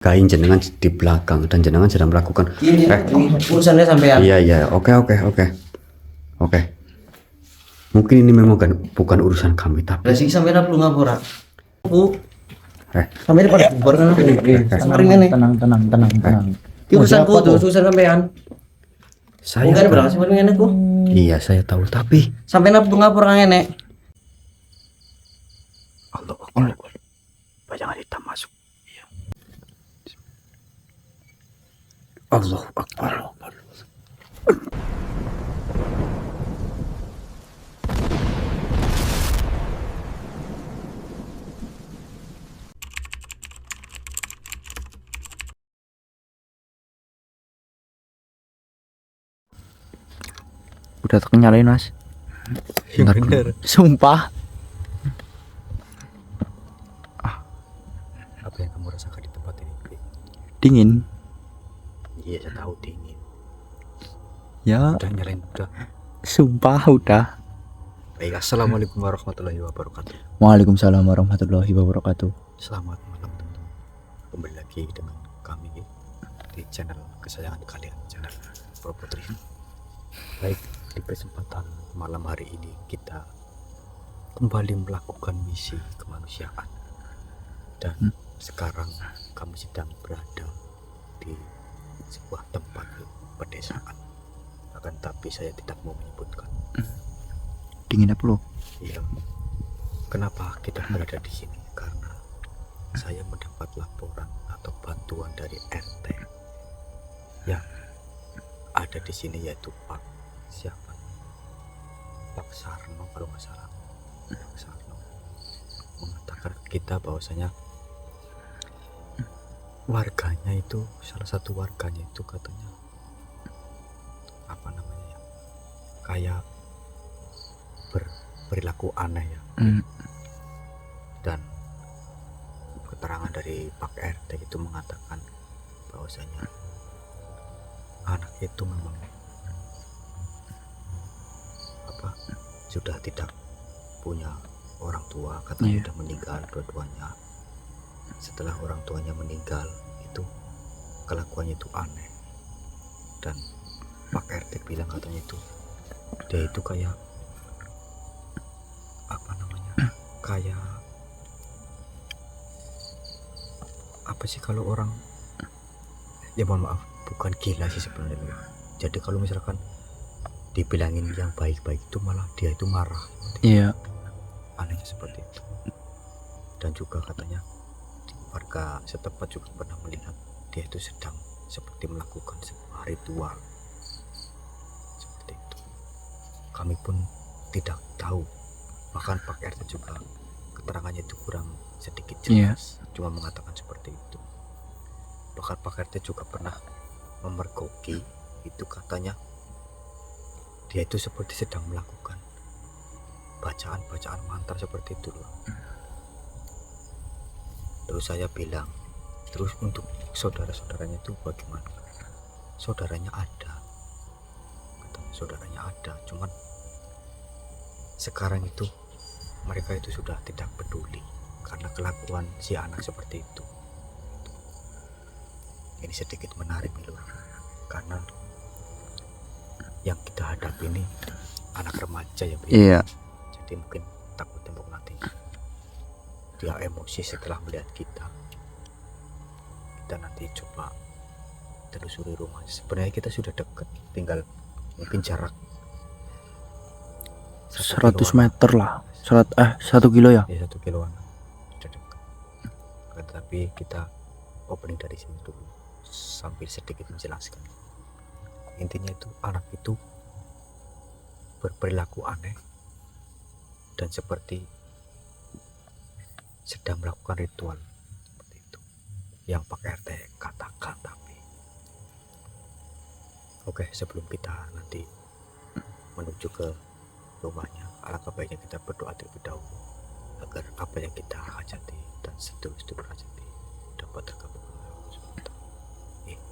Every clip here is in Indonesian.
Kain jenengan di belakang dan jenengan sedang melakukan Ini urusannya sampean. iya oke. Mungkin ini memang bukan urusan kami, tapi Lah sih sampean perlu ngapura. Bu. Eh. Sampean pada bubar kan ini. Tenang. Ki urusanku tuh urusan sampean. saya Bukan tahu. berangkat sampean ngene ku. Iya saya tahu, tapi Sampean perlu ngapura ngene. Allah Akbar. Bayangan hitam masuk. Iya. Allah Akbar. Udah nyalain mas. Bentar dulu. Sumpah. Apa yang kamu rasakan di tempat ini? Dingin. Iya saya tahu dingin. Ya. Udah nyalain udah. Sumpah udah. Baik, assalamualaikum warahmatullahi wabarakatuh. Waalaikumsalam warahmatullahi wabarakatuh. Selamat malam teman-teman. Kembali lagi dengan kami di channel kesayangan kalian, channel Pro Putri. Baik, di kesempatan malam hari ini kita kembali melakukan misi kemanusiaan. Dan sekarang kami sedang berada di sebuah tempat pedesaan. Akan tapi saya tidak mau menyebutkan. Dingin apa lo? Iya. Kenapa kita berada di sini? Karena saya mendapat laporan atau bantuan dari RT yang ada di sini, yaitu Pak siapa? Pak Sarno kalau nggak salah. Pak Sarno mengatakan ke kita bahwasanya warganya itu, salah satu warganya itu katanya apa namanya ya, kayak berperilaku aneh ya. Dan keterangan dari Pak RT itu mengatakan bahwasanya anak itu memang apa, sudah tidak punya orang tua, katanya sudah meninggal dua-duanya. Setelah orang tuanya meninggal itu kelakuannya itu aneh, dan Pak RT bilang katanya itu dia itu kayak apa namanya, kayak apa sih kalau orang, ya mohon maaf, bukan gila sih sebenarnya. Jadi kalau misalkan dibilangin yang baik-baik itu malah dia itu marah. Iya. Anehnya seperti itu. Dan juga katanya warga setempat juga pernah melihat dia itu sedang seperti melakukan sebuah ritual seperti itu. Kami pun tidak tahu, bahkan Pak RT juga keterangannya itu kurang sedikit jelas, cuma mengatakan seperti itu. Bahkan Pak RT juga pernah memergoki, itu katanya dia itu seperti sedang melakukan bacaan mantra seperti itu loh. Terus saya bilang, terus untuk saudara-saudaranya itu bagaimana? Saudaranya ada, katanya saudaranya ada, cuman sekarang itu mereka itu sudah tidak peduli karena kelakuan si anak seperti itu. Ini sedikit menarik loh, karena yang kita hadapi ini anak remaja ya, Iya. jadi mungkin takut tembok nanti dia emosi setelah melihat kita nanti coba telusuri rumah. Sebenarnya kita sudah dekat, tinggal mungkin jarak 100 meter lah. 1 kilo ya? Ya 1 kiloan sudah dekat. Tetapi kita opening dari sini dulu sambil sedikit menjelaskan. Intinya itu anak itu berperilaku aneh dan seperti sedang melakukan ritual seperti itu yang Pak RT katakan. Tapi oke, sebelum kita nanti menuju ke rumahnya, alangkah baiknya kita berdoa terlebih dahulu agar apa yang kita hajati dan sedulur-sedulur hajati dapat terkabul.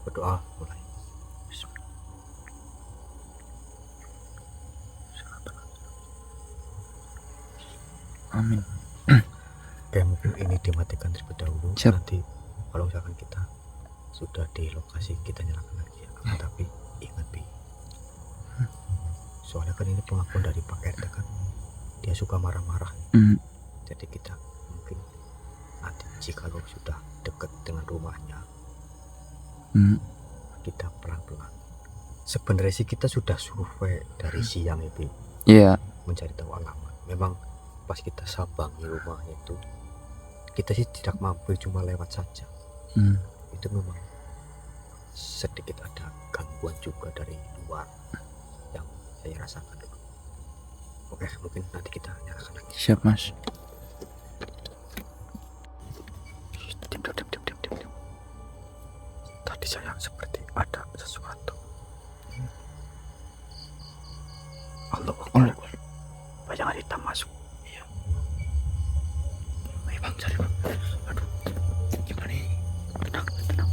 Berdoa mulai. Amin. Oke, mungkin ini dimatikan terlebih dahulu. Siap. Nanti kalau misalkan kita sudah di lokasi kita nyalakan lagi ya. Tapi ingat Bi, soalnya kan ini pengakuan dari Pak RT kan, dia suka marah-marah. Jadi kita mungkin nanti jikalau sudah dekat dengan rumahnya, kita pelan-pelan. Sebenarnya sih kita sudah survei dari siang itu, Iya. mencari tahu alamat. Memang pas kita sambangi rumahnya itu, kita sih tidak mampu, cuma lewat saja. Itu memang sedikit ada gangguan juga dari luar yang saya rasakan dulu. Oke, mungkin nanti kita nyalakan lagi. Siap Mas. Diam. Tadi saya seperti ada sesuatu. Allah Akbar. Bayangan hitam masuk. Iya. Ayo bang, cari bang. Aduh, gimana ini? Tenang. Bentar.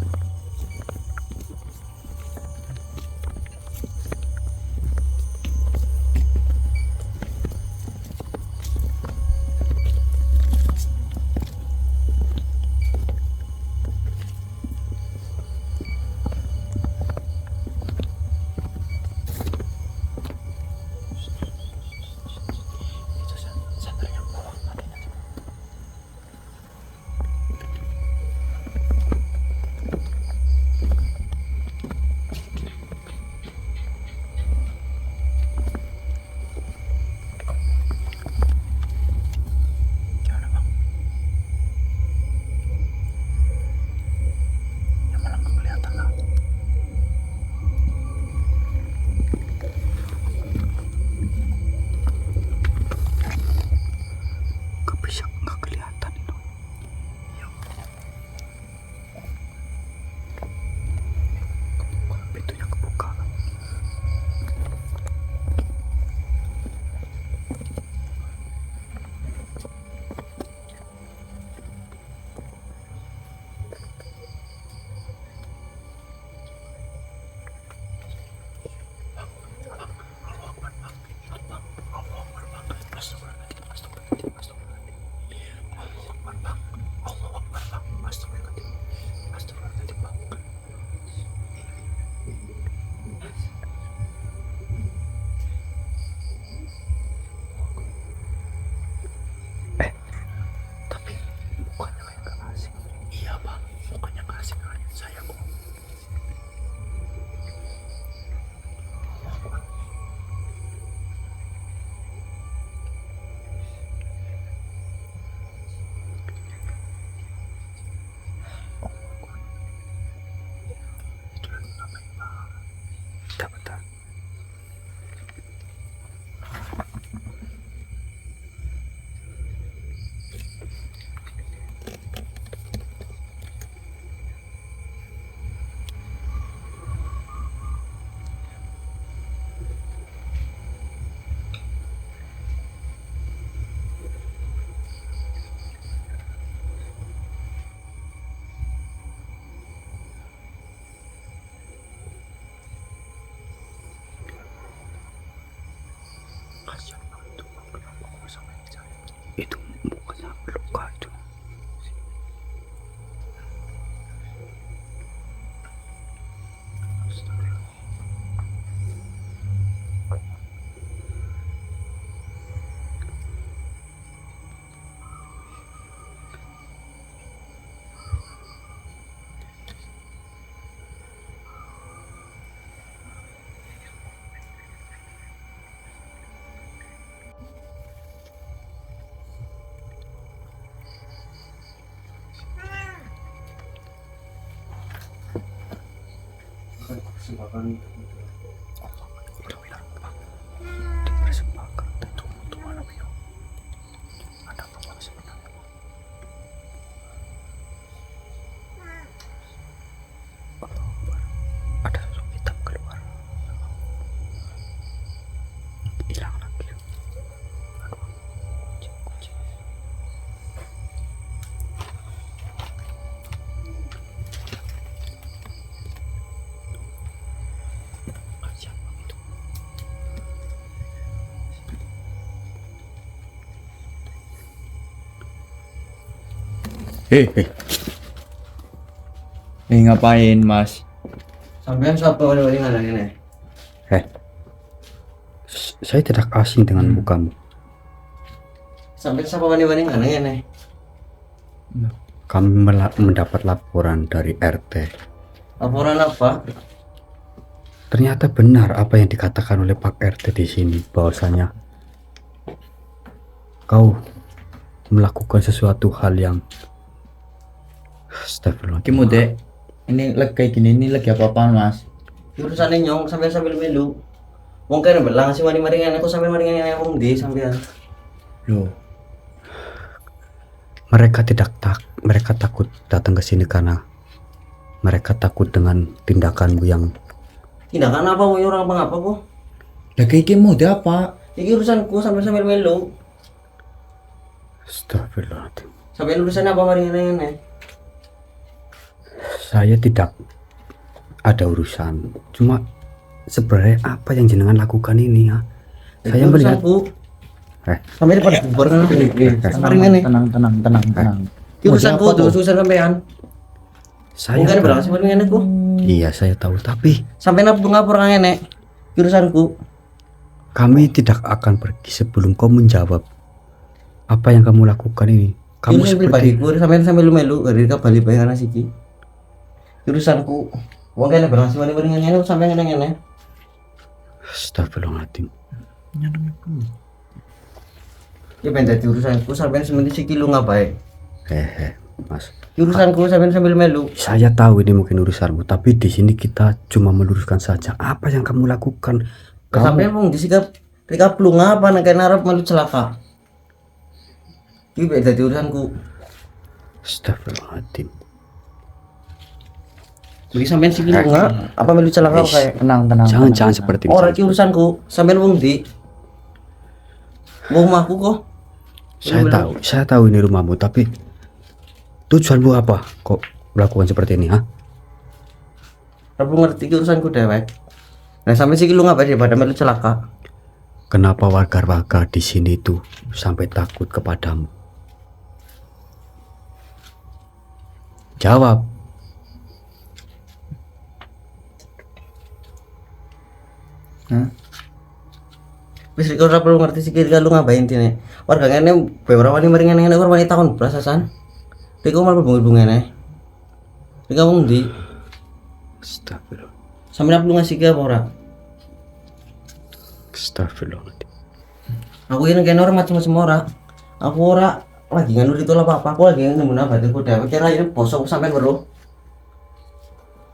Itu bukannya luka itu. Silakan. Ada sosok hitam keluar. Hilang lagi. Kunci. Siapa itu? Hei. Ngapain mas? Sampean siapa wani-wani ngana ini? Saya tidak asing dengan mukamu. Sampean siapa wani-wani ngana ini? Kami mendapat laporan dari RT. Laporan apa? Ternyata benar apa yang dikatakan oleh Pak RT di sini, bahwasanya kau melakukan sesuatu hal yang astagfirullah. Kimu dek, ini lagi kayak gini, ini lagi apa-apaan mas? Urusannya nyong sampean sambil melu. Wong kene belang sih wani-wani ngana aku sampean wani ngana wong ndi sampean. Loh, Mereka takut datang ke sini karena mereka takut dengan tindakanmu yang Tindakan apa mau orang apa apa kok? lagi kimu dek apa? Iki urusanku sampean sambil melu. astagfirullahaladzim. Sampean urusan apa mari ngene? Saya tidak ada urusan. Cuma sebenarnya apa yang jenengan lakukan ini ya? Saya melihat Sampean pada bubar kan? Mari ngene. Tenang. Urusanku tuh urusan sampean. saya Mungkin berang sih mari ngene ku. iya saya tahu, tapi Sampean apa ngapur ngene? Urusanku. kami tidak akan pergi sebelum kau menjawab apa yang kamu lakukan ini. Kamu Urusan seperti pribadiku sampean sambil melu dari ka bali bae kana siki. Urusanku. Wong kene berang sih mari ngene sampean ngene. astagfirullahaladzim. Ya ben dadi urusanku sampean semenit siki lu ngapain? Mas, Urusanku sampean sambil melu. saya tahu ini mungkin urusanmu, tapi di sini kita cuma meluruskan saja apa yang kamu lakukan. Sampean mung disikap rika plung apa nek kene arep melu celaka. Iki ben dadi urusanku. Astagfirullahaladzim. Bagi sampean siki lu apa melu celaka kayak Tenang. Jangan seperti ora ini. iki urusanku. Sampean wong ndi? Wong omahku kok. Saya tahu ini rumahmu, tapi tujuanmu apa kok melakukan seperti ini, ha? Aku ngerti iki urusanku dewek. Nah sampean siki lu ngapain daripada melu celaka? Kenapa warga-warga di sini tuh sampai takut kepadamu? Jawab. Wis rika ora perlu ngerti siki rika lu ngapain tine. Warga ngene beberapa wani mari ngene ora wani takon belasasan. Rika malah bunga-bunga ngene. Rika wong ndi? Astagfirullah. Sampeyan perlu ngasih ke apa ora? Astagfirullahaladzim. Aku ini kene ora macam-macam ora. Aku ora lagi nganu ritual apa-apa. Aku lagi nemu badanku dhewe kira ini bosok sampean weruh.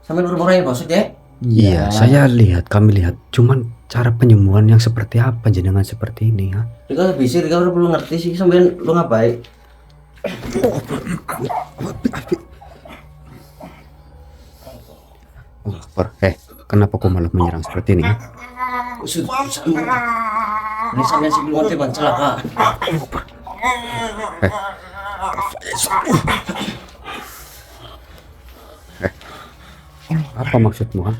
Sampeyan weruh ora ini bosok ya? Iya, saya lihat, kami lihat. Cuman cara penyembuhan yang seperti apa jenengan seperti ini, ha? Rika bisa Rika ora perlu ngerti sih sampeyan lu ngapain? Oh, kenapa kau malah menyerang seperti ini? Usut urusanmu. Ini sampeyan sih lu ngerti ban celaka. Apa maksudmu, ha?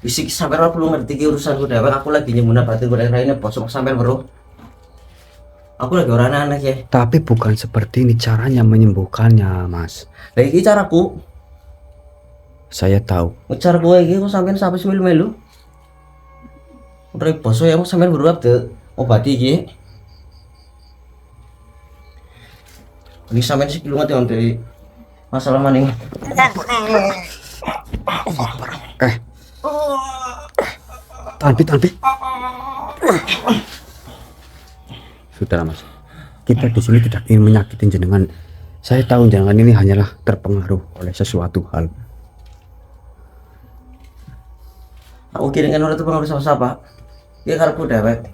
Bisik sampeyan ora perlu ngerti ki urusanku dhewe. Aku lagi nyemuna batinku raine bosok sampeyan weruh. Aku lagi ora anak ya. Tapi bukan seperti ini caranya menyembuhkannya, Mas. Lah iki caraku. Saya tahu. Cara gue iki kok sampeyan sampe melu-melu. Ora bosok ya sampeyan weruh de obati iki. Ini sampeyan sik lu ngerti ngerti masalah maning. Tanpi. Sudahlah, Mas. Kita di sini tidak ingin menyakiti jenengan. Saya tahu jenengan ini hanyalah terpengaruh oleh sesuatu hal. Aku kira kan orang itu pengaruh sama siapa? Dia karepku dewek.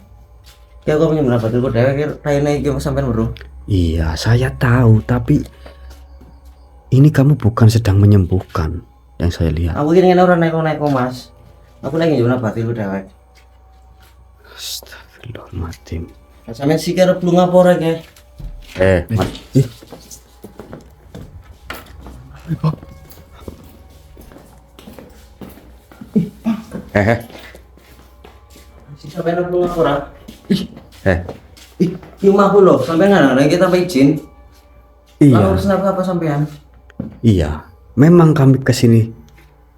Ya aku punya berapa tuh dewek raine iki sampean weruh. Iya, saya tahu, tapi ini kamu bukan sedang menyembuhkan yang saya lihat. Aku kira kan orang naik Mas. Aku lagi nyuwun batil dewek. Astagfirullahaladzim. Sampeyan sik arep lu ngapora ke? Mas. Sik sampeyan arep lu ngapora. Ih, Iki omahku lho, sampeyan nang kita apa izin? iya. Lalu urusan apa sampean? Iya, Memang kami kesini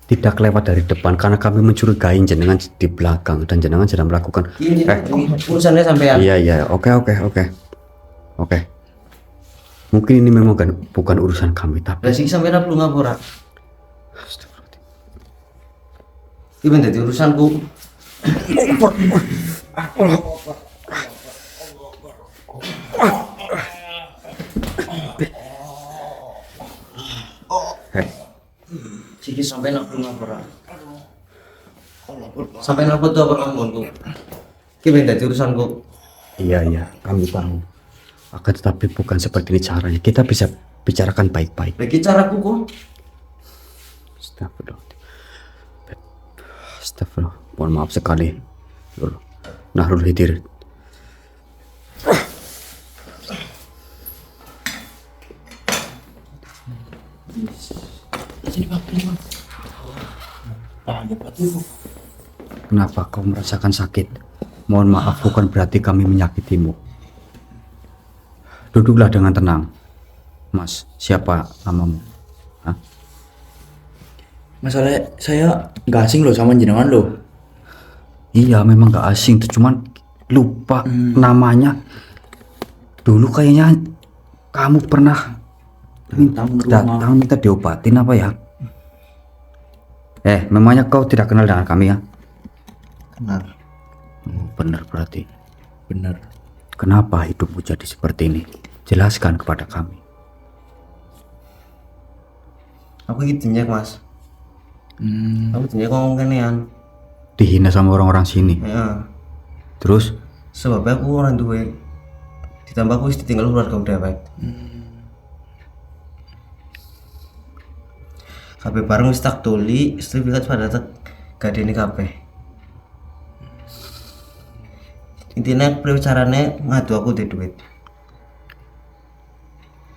tidak lewat dari depan karena kami mencurigai jenengan di belakang dan jenengan sedang melakukan. Ini urusannya sampean. Iya, oke. Mungkin ini memang bukan urusan kami, tapi Lah sing sampean perlu ngapura. Iki ben dadi urusanku. Siki sampean perlu ngapura. Sampean apa tuh apa ngomongku? Iki ben dadi urusanku. iya, kami tahu. Akan tetapi bukan seperti ini caranya. Kita bisa bicarakan baik-baik. Lagi caraku kok. Astagfirullah. Mohon maaf sekali. Nahrul Hidir. Kenapa kau merasakan sakit? Mohon maaf, bukan berarti kami menyakitimu. Duduklah dengan tenang. Mas, siapa namamu? Hah? Masalahnya saya nggak asing loh sama jenengan loh. Iya, memang gak asing, cuman lupa namanya. Dulu kayaknya kamu pernah datang minta diobatin apa ya? Memangnya kau tidak kenal dengan kami ya? Kenal. Oh, benar berarti. Bener. Kenapa hidupmu jadi seperti ini? Jelaskan kepada kami. Aku gitu nyek Mas. Aku nyek ngomong kenean. Dihina sama orang-orang sini. Ya. Terus? Sebabnya aku orang duwe. Ditambah aku ditinggal keluarga dewek. Kabeh bareng wis tak tuli, sertifikat pada tak gadeni kabeh. Intinya carane ngadu aku di duit.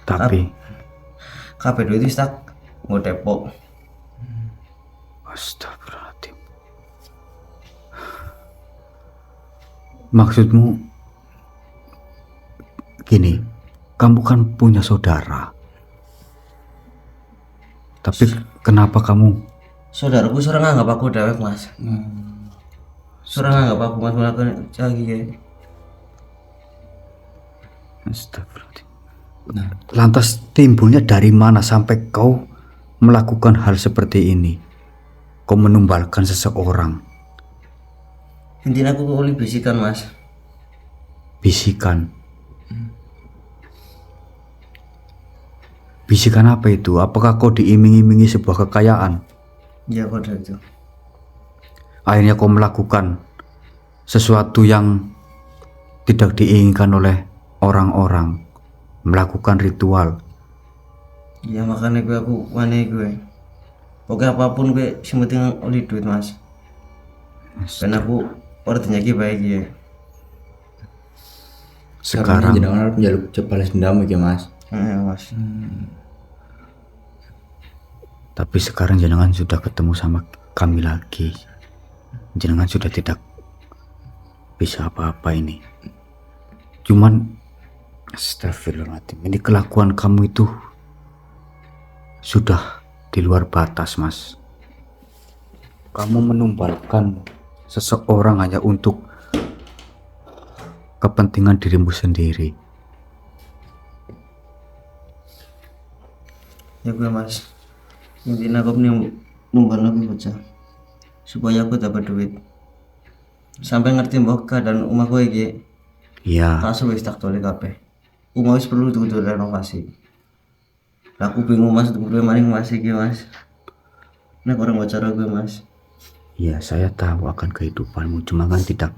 Tapi Kabeh duit wis tak nggo depok. Astagfirullahaladzim. Maksudmu gini, kamu kan punya saudara. Tapi kenapa kamu? Saudaraku seorang nganggap aku dewek Mas. Seorang nganggap aku Mas melakukan lagi ya. Astagfirullahaladzim. Lantas timbulnya dari mana sampai kau melakukan hal seperti ini? Kau menumbalkan seseorang. Intinya aku oleh bisikan Mas. Bisikan. Bisikan apa itu? Apakah kau diiming-imingi sebuah kekayaan? Ya kode itu. Akhirnya kau melakukan sesuatu yang tidak diinginkan oleh orang-orang, melakukan ritual. Ya makanya aku wani gue. Pokoknya apapun gue sing penting oleh duit Mas. Dan aku orangnya ki baik ya. Sekarang jenengan harus menjaluk balas dendam ya Mas. Mas. Tapi sekarang jenengan sudah ketemu sama kami lagi. Jenengan sudah tidak bisa apa-apa ini. Cuman astagfirullahaladzim, ini kelakuan kamu itu sudah di luar batas, Mas. Kamu menumbalkan seseorang hanya untuk kepentingan dirimu sendiri. Ya gue Mas. Intinya aku numbal lagi bocah supaya aku dapat duit. Sampai ngerti mbok keadaan rumah gue iki. Iya. Tak wis tak tole kabeh. Rumah wis perlu tuh renovasi. Aku bingung Mas untuk gue maning Mas iki Mas. Nek orang bicara gue Mas. Iya, saya tahu akan kehidupanmu, cuma kan tidak.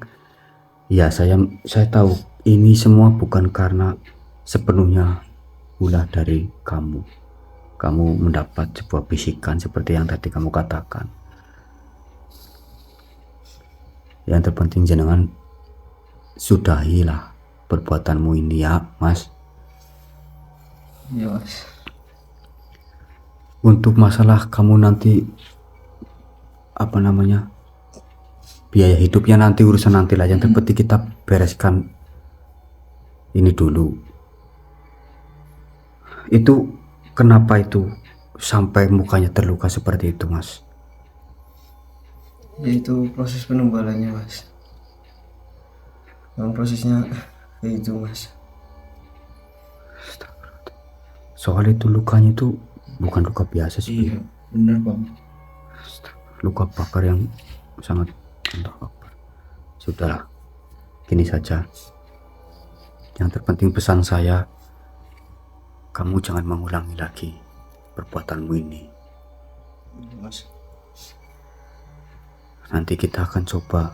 Ya, saya tahu ini semua bukan karena sepenuhnya ulah dari kamu. Kamu mendapat sebuah bisikan seperti yang tadi kamu katakan. Yang terpenting jenengan sudahilah perbuatanmu ini ya, Mas. Iya Mas. Untuk masalah kamu nanti biaya hidupnya nanti urusan nanti lah. Yang terpenting kita bereskan ini dulu. Itu kenapa itu sampai mukanya terluka seperti itu, Mas? Ya itu proses penembalannya, Mas. Memang prosesnya kayak itu, Mas. Soal itu lukanya itu bukan luka biasa sih. Iya, bener bang. Luka bakar yang sangat Allah Akbar. Sudahlah, gini saja. Yang terpenting pesan saya, kamu jangan mengulangi lagi perbuatanmu ini. Mas. Nanti kita akan coba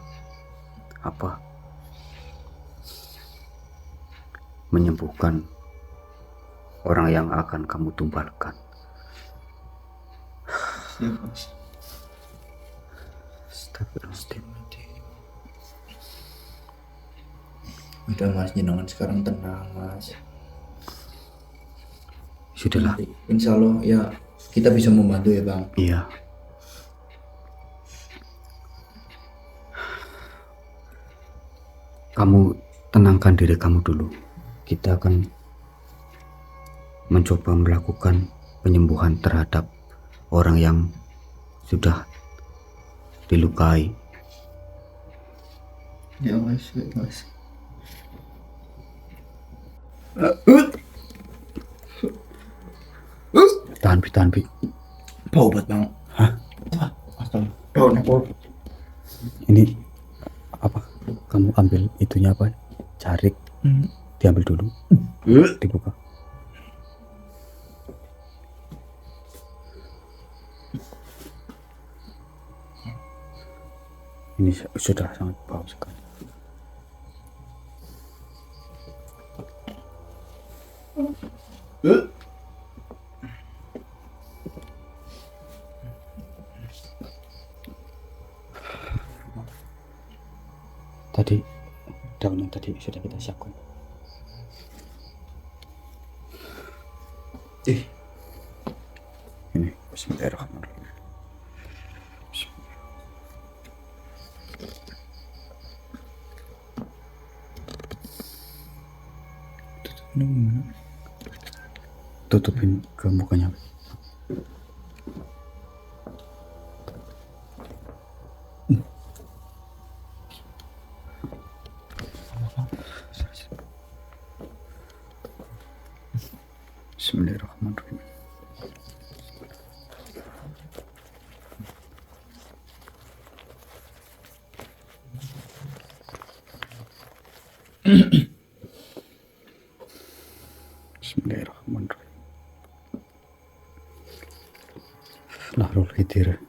menyembuhkan orang yang akan kamu tumbalkan. Siap, Mas. Astagfirullahaladzim. Udah Mas, jenengan sekarang tenang Mas. Sudahlah. Insya Allah ya kita bisa membantu ya bang. Iya. Kamu tenangkan diri kamu dulu. Kita akan mencoba melakukan penyembuhan terhadap orang yang sudah dilukai. Ya, Mas. Ya, Mas. Tahan Pi. Apa obat bang? Hah? Daun. Ini apa? Kamu ambil itunya apa? Jarik. Diambil dulu. Dibuka. Ini sudah sangat bau sekali. Tadi daun yang tadi sudah kita siapkan. Ini Bismillahirrahmanirrahim. Tutupin ke mukanya. Bismillahirrahmanirrahim. Bismillahirrahmanirrahim. Lahrul Khidir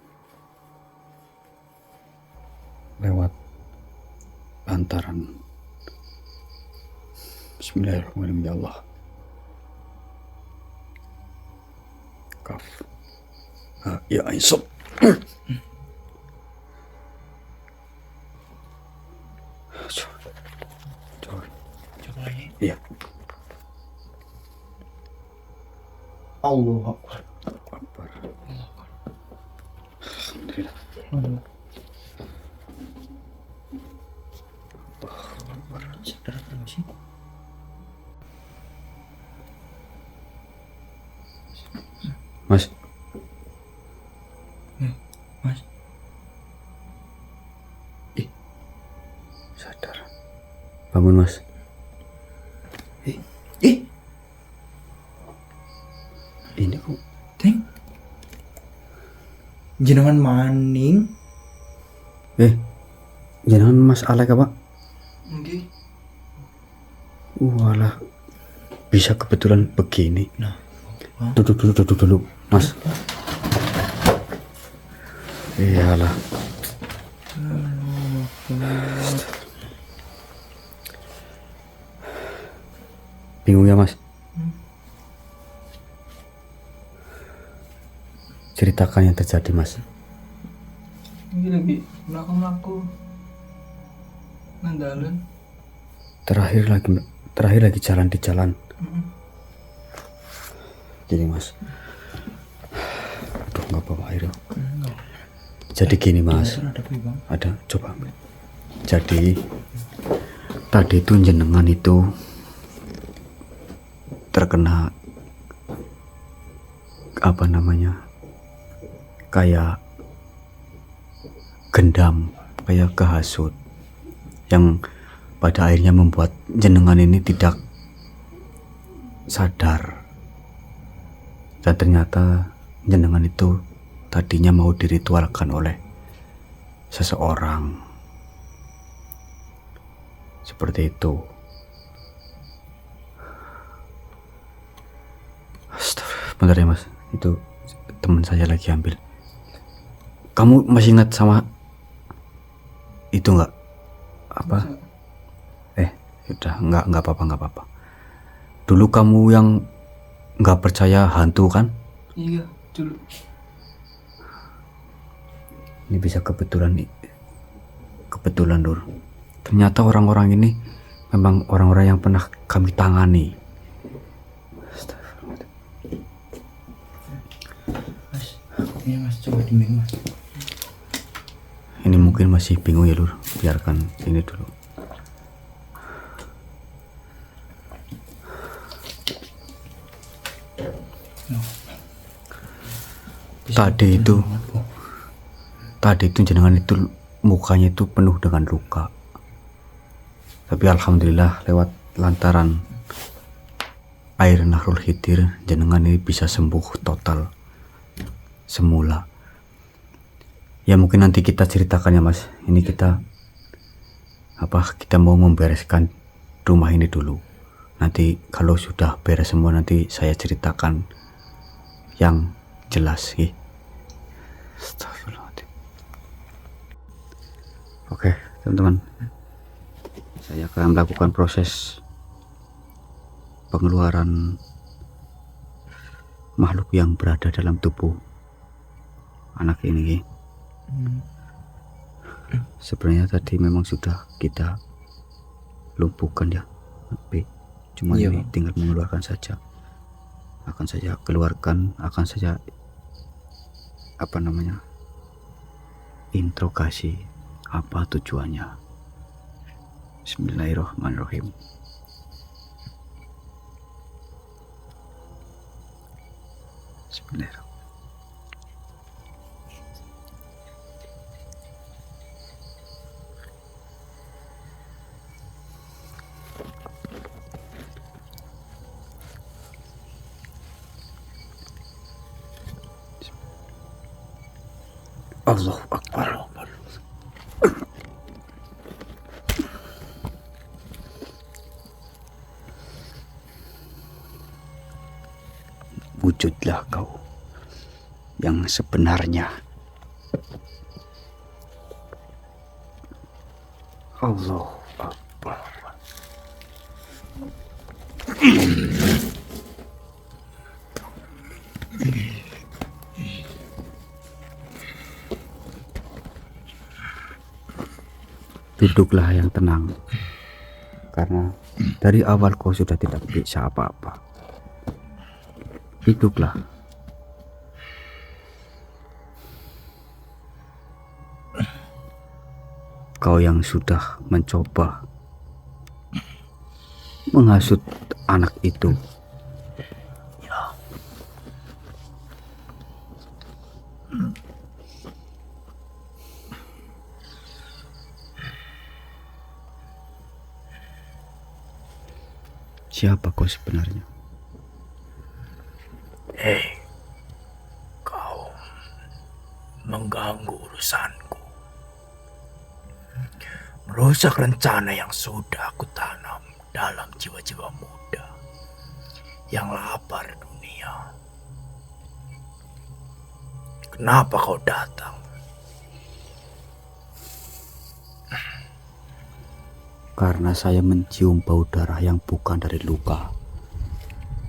lewat lantaran. Bismillahirrahmanirrahim. Ya Allah. Kaf. Ya Aisyah. Coba lagi. Iya. Allah Akbar. Akbar. Alhamdulillah. Sadar apa sih? Mas. Mas. Sadar. Bangun Mas. Ini kok Teng. Jenengan maning. jangan Mas Alek apa? Nggih. Walah. Bisa kebetulan begini. Nah. Duduk dulu, Mas. Iyalah. Bingung ya Mas? Ceritakan yang terjadi Mas. Ini lagi melaku nandalan. Terakhir lagi jalan di jalan. Gini Mas. Aduh nggak bawa air. Jadi gini Mas. Ada coba ambil. Jadi tadi itu jenengan itu terkena apa namanya, kayak gendam, kayak kehasut, yang pada akhirnya membuat jenengan ini tidak sadar. Dan ternyata jenengan itu tadinya mau diritualkan oleh seseorang. Seperti itu. Astaga, bentar ya mas, itu teman saya lagi ambil. Kamu masih ingat sama itu nggak? Apa? Udah, nggak apa-apa. Dulu kamu yang nggak percaya hantu kan? Iya, dulu. Ini bisa kebetulan nih, kebetulan Nur. Ternyata orang-orang ini memang orang-orang yang pernah kami tangani. Mas, ini mas coba diminum mas. Ini mungkin masih bingung ya Lur, biarkan ini dulu. Tadi itu jenengan itu mukanya itu penuh dengan luka. Tapi alhamdulillah lewat lantaran air Nahrul Khidir jenengan ini bisa sembuh total semula. Ya mungkin nanti kita ceritakan ya mas. Ini kita mau membereskan rumah ini dulu. Nanti kalau sudah beres semua nanti saya ceritakan yang jelas ya. Astagfirullahaladzim. Oke teman-teman, saya akan melakukan proses pengeluaran makhluk yang berada dalam tubuh anak ini. Sebenarnya tadi memang sudah kita lumpuhkan ya, tapi cuma Iya, ini tinggal mengeluarkan saja. Akan saya keluarkan, akan saya interogasi apa tujuannya. Bismillahirrahmanirrahim. Bismillahirrahmanirrahim. Allahu Akbar. Wujudlah kau yang sebenarnya. Allahu Akbar. Duduklah yang tenang, karena dari awal kau sudah tidak bisa apa-apa. Duduklah. Kau yang sudah mencoba menghasut anak itu. Siapa kau sebenarnya? Kau mengganggu urusanku, merusak rencana yang sudah aku tanam dalam jiwa-jiwa muda yang lapar dunia. Kenapa kau datang? Karena saya mencium bau darah yang bukan dari luka,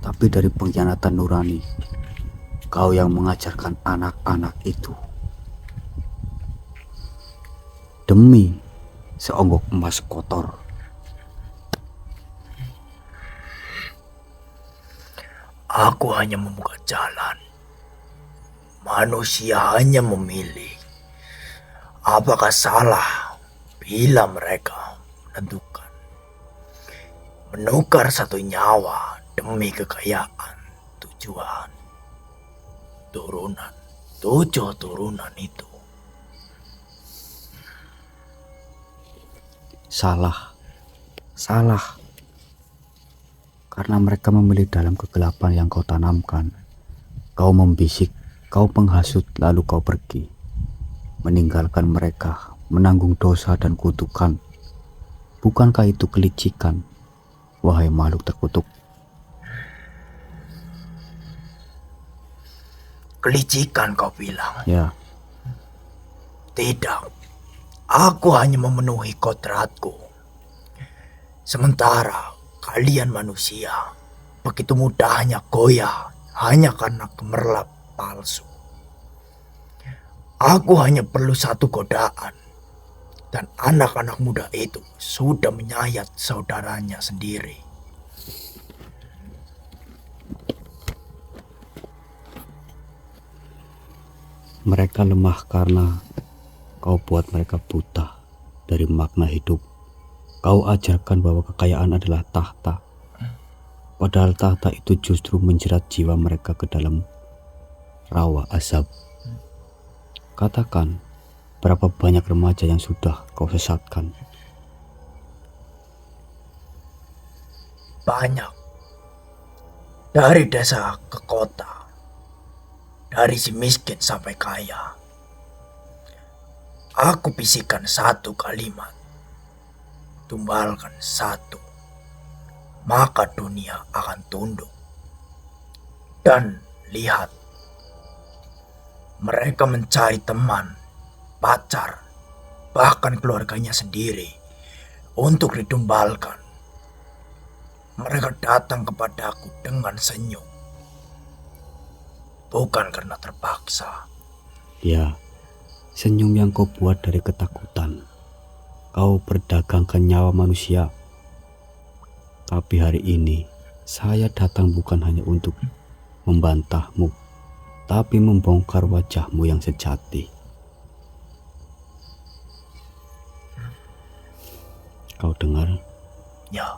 tapi dari pengkhianatan nurani. Kau yang mengajarkan anak-anak itu demi seonggok emas kotor. Aku hanya membuka jalan. Manusia hanya memilih. Apakah salah bila mereka menentukan menukar satu nyawa demi kekayaan tujuan? 7 turunan itu. Salah. Karena mereka memilih dalam kegelapan yang kau tanamkan. Kau membisik, kau menghasut, lalu kau pergi. Meninggalkan mereka, menanggung dosa dan kutukan. Bukankah itu kelicikan, wahai makhluk terkutuk? Kelicikan kau bilang? Ya, Tidak. Aku hanya memenuhi kodratku. Sementara kalian manusia begitu mudahnya goyah hanya karena gemerlap palsu. Aku hanya perlu satu godaan, dan anak-anak muda itu sudah menyayat saudaranya sendiri. mereka lemah karena kau buat mereka buta dari makna hidup. Kau ajarkan bahwa kekayaan adalah tahta, padahal tahta itu justru menjerat jiwa mereka ke dalam rawa azab. Katakan, berapa banyak remaja yang sudah kau sesatkan? Banyak. Dari desa ke kota. Dari si miskin sampai kaya. Aku bisikan satu kalimat. Tumbalkan satu. Maka dunia akan tunduk. Dan lihat. Mereka mencari teman, pacar, bahkan keluarganya sendiri untuk ditumbalkan. Mereka datang kepadaku dengan senyum. Bukan karena terpaksa. Ya, senyum yang kau buat dari ketakutan. Kau perdagangkan nyawa manusia. Tapi hari ini, saya datang bukan hanya untuk membantahmu, tapi membongkar wajahmu yang sejati. Kau dengar? Ya.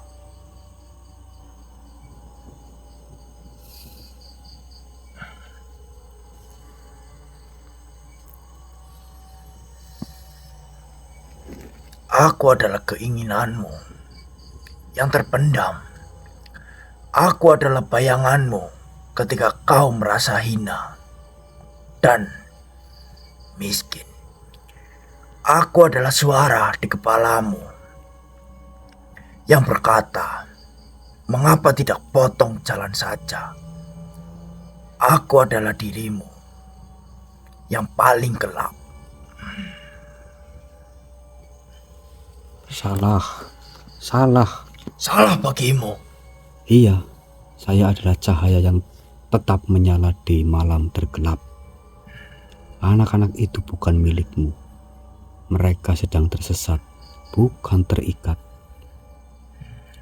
Aku adalah keinginanmu yang terpendam. Aku adalah bayanganmu ketika kau merasa hina dan miskin. Aku adalah suara di kepalamu yang berkata, mengapa tidak potong jalan saja? Aku adalah dirimu yang paling gelap. Salah. Salah bagimu. Iya, saya adalah cahaya yang tetap menyala di malam tergelap. Anak-anak itu bukan milikmu. Mereka sedang tersesat, bukan terikat.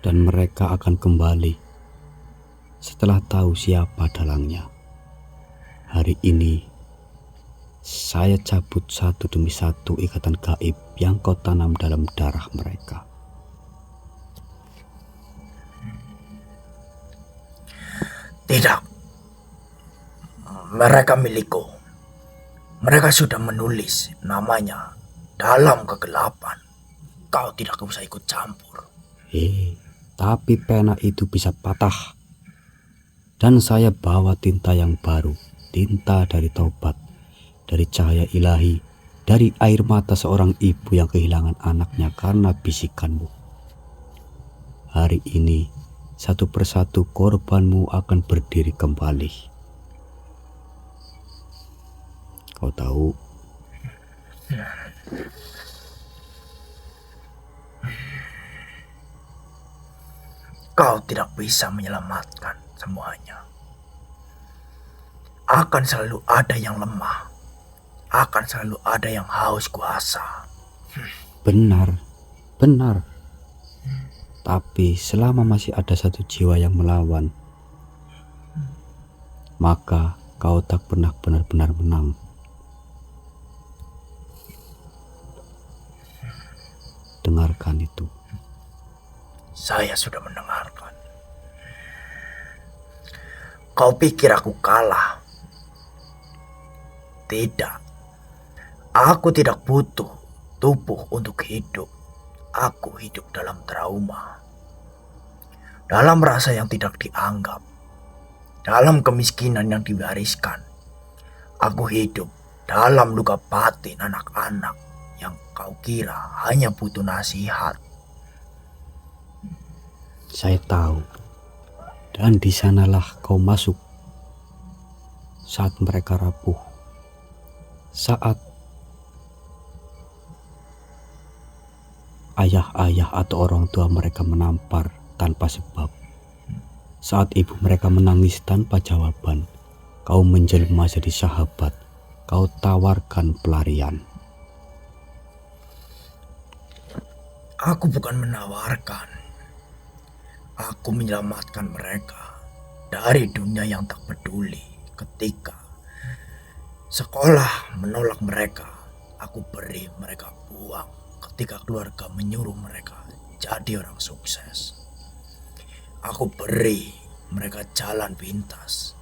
Dan mereka akan kembali setelah tahu siapa dalangnya. Hari ini, saya cabut satu demi satu ikatan gaib yang kau tanam dalam darah mereka. Tidak. Mereka milikku. Mereka sudah menulis namanya dalam kegelapan. Kau tidak usah ikut campur. Tapi pena itu bisa patah. Dan saya bawa tinta yang baru, tinta dari taubat, dari cahaya ilahi, dari air mata seorang ibu yang kehilangan anaknya karena bisikanmu. Hari ini, satu persatu korbanmu akan berdiri kembali. Kau tahu, kau tidak bisa menyelamatkan semuanya. Akan selalu ada yang lemah. Akan selalu ada yang haus kuasa. benar. Tapi selama masih ada satu jiwa yang melawan, maka kau tak pernah benar-benar menang. Dengarkan itu. Saya sudah mendengarkan. Kau pikir aku kalah? Tidak, aku tidak butuh tubuh untuk hidup. Aku hidup dalam trauma, dalam rasa yang tidak dianggap, dalam kemiskinan yang diwariskan. Aku hidup dalam luka batin anak-anak yang kau kira hanya butuh nasihat. Saya tahu. Dan di sanalah kau masuk saat mereka rapuh. Saat ayah-ayah atau orang tua mereka menampar tanpa sebab. Saat ibu mereka menangis tanpa jawaban, kau menjelma jadi sahabat. Kau tawarkan pelarian. Aku bukan menawarkan. Aku menyelamatkan mereka dari dunia yang tak peduli. Ketika sekolah menolak mereka, aku beri mereka uang. Ketika keluarga menyuruh mereka jadi orang sukses, aku beri mereka jalan pintas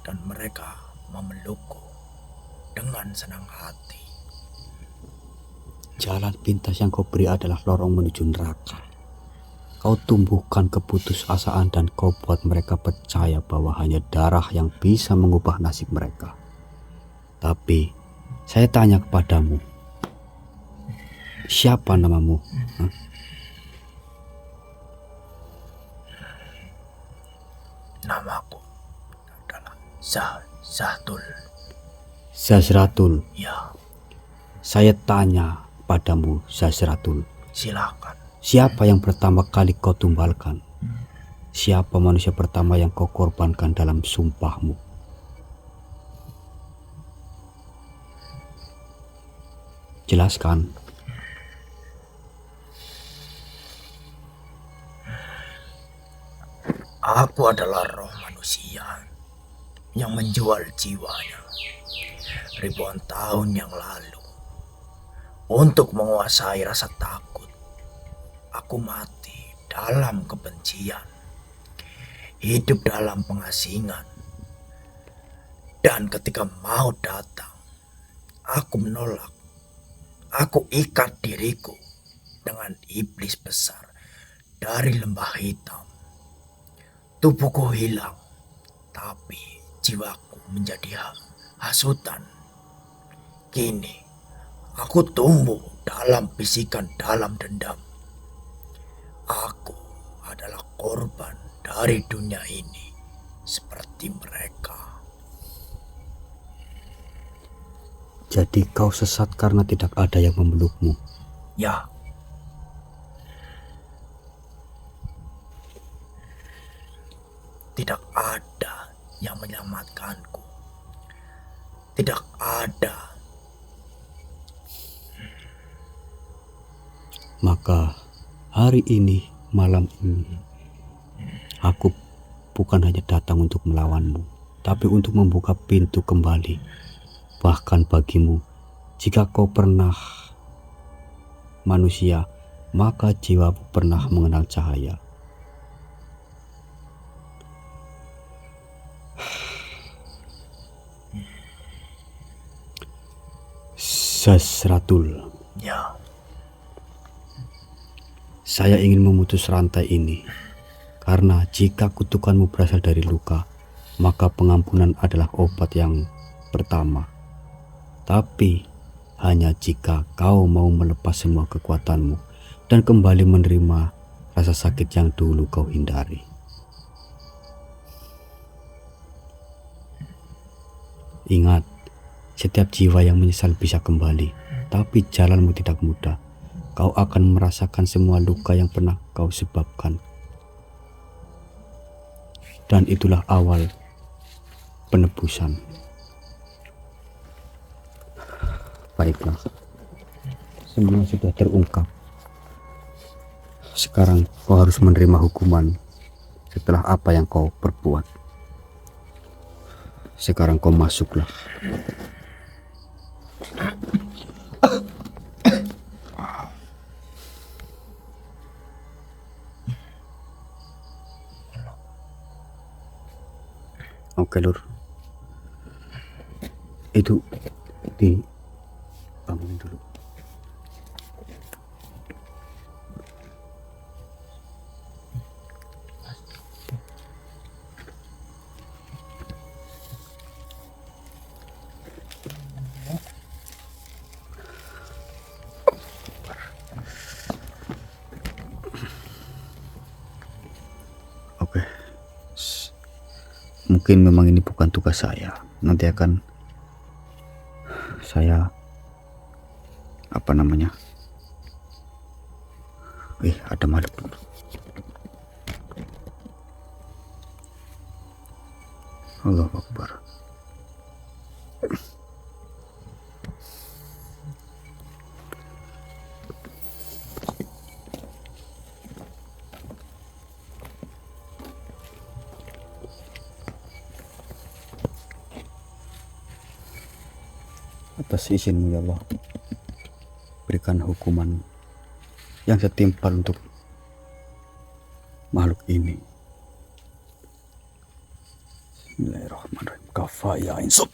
dan mereka memelukku dengan senang hati. Jalan pintas yang kau beri adalah lorong menuju neraka. Kau tumbuhkan keputusasaan dan kau buat mereka percaya bahwa hanya darah yang bisa mengubah nasib mereka. Tapi saya tanya kepadamu, siapa namamu? Hah? Namaku adalah Zahtul. Zazratul. Ya, Saya tanya padamu, Zazratul. silakan. Siapa yang pertama kali kau tumbalkan? Siapa manusia pertama yang kau korbankan dalam sumpahmu? Jelaskan. Aku adalah roh manusia yang menjual jiwanya ribuan tahun yang lalu untuk menguasai rasa takut. Aku mati dalam kebencian, hidup dalam pengasingan, dan ketika maut datang, aku menolak. Aku ikat diriku dengan iblis besar dari lembah hitam. Tubuhku hilang, tapi jiwaku menjadi hasutan. Kini, aku tumbuh dalam bisikan dalam dendam. Aku adalah korban dari dunia ini, seperti mereka. Jadi kau sesat karena tidak ada yang memelukmu. Ya, tidak ada yang menyelamatkanku. Tidak ada. Maka hari ini, malam ini, aku bukan hanya datang untuk melawanmu, tapi untuk membuka pintu kembali. Bahkan bagimu, jika kau pernah manusia, maka jiwamu pernah mengenal cahaya. Zazratul, Ya, saya ingin memutus rantai ini, karena jika kutukanmu berasal dari luka, maka pengampunan adalah obat yang pertama. Tapi hanya jika kau mau melepas semua kekuatanmu dan kembali menerima rasa sakit yang dulu kau hindari. Ingat, setiap jiwa yang menyesal bisa kembali, tapi jalanmu tidak mudah. Kau akan merasakan semua luka yang pernah kau sebabkan. Dan itulah awal penebusan. Baiklah, semua sudah terungkap. Sekarang kau harus menerima hukuman setelah apa yang kau perbuat. Sekarang kau masuklah. Oke, Lur. Itu dibangunin dulu. Oke. Mungkin memang ini bukan tugas saya. Nanti akan saya ada makhluk dulu. Allahu Akbar. Atas izin-Mu ya Allah, berikan hukuman yang setimpal untuk makhluk ini. Bismillahirrahmanirrahim. Kafa ya insub.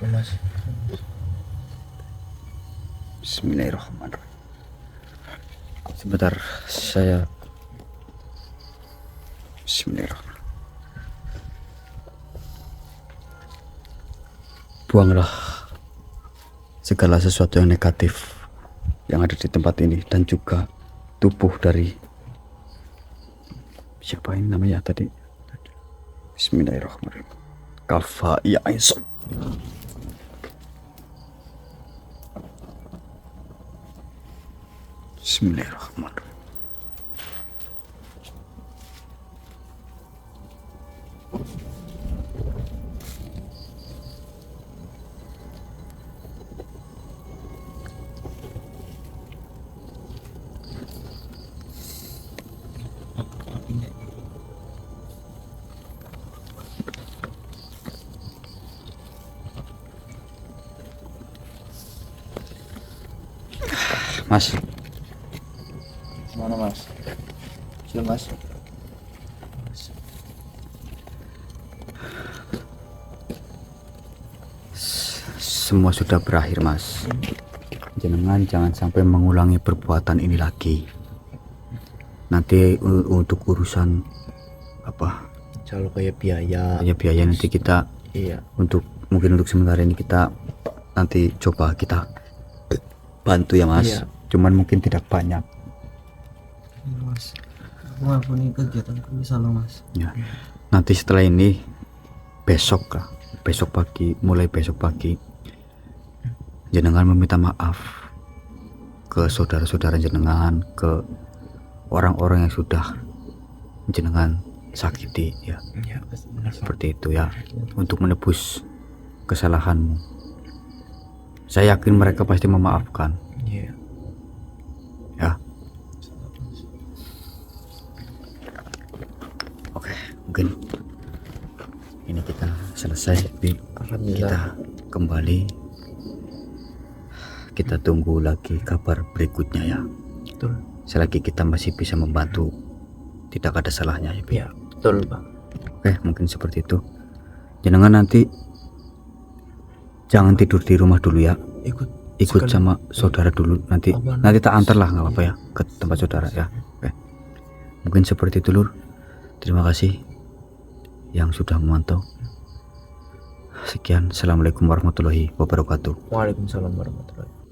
Mas. Bismillahirrahmanirrahim. Sebentar, saya Bismillahirrahmanirrahim. Buanglah segala sesuatu yang negatif yang ada di tempat ini, dan juga tubuh dari siapa ini namanya tadi. Bismillahirrahmanirrahim. Kafa ya insub. Bismillahirrahmanirrahim. Mas, Mana Mas? Sudah Mas. semua sudah berakhir, Mas. Jenengan jangan sampai mengulangi perbuatan ini lagi. Nanti untuk urusan apa? Kalau kayak biaya. Ya biaya nanti kita Iya. mungkin untuk sementara ini kita nanti coba kita bantu ya, Mas. Iya. Cuman mungkin tidak banyak. Mas, aku ngampuni kegiatanku misalnya Mas. Ya. Nanti setelah ini besok pagi, mulai besok pagi jenengan meminta maaf ke saudara-saudara jenengan, ke orang-orang yang sudah jenengan sakiti ya. Iya, benar. Seperti itu ya, untuk menebus kesalahanmu. Saya yakin mereka pasti memaafkan Iya. ya. Oke, mungkin ini kita selesai. Alhamdulillah. Kita kembali, kita tunggu lagi kabar berikutnya ya. Betul. Selagi kita masih bisa membantu, tidak ada salahnya ya, Bi. Iya, betul, Bang. Oke, mungkin seperti itu. Jenengan nanti jangan tidur di rumah dulu ya. Ikut sekali. sama saudara dulu, nanti Aman. tak antar lah, nggak apa-apa ya, ke tempat saudara ya. Oke, mungkin seperti itu Lur. Terima kasih yang sudah memantau. Sekian, assalamualaikum warahmatullahi wabarakatuh. Waalaikumsalam warahmatullahi wabarakatuh.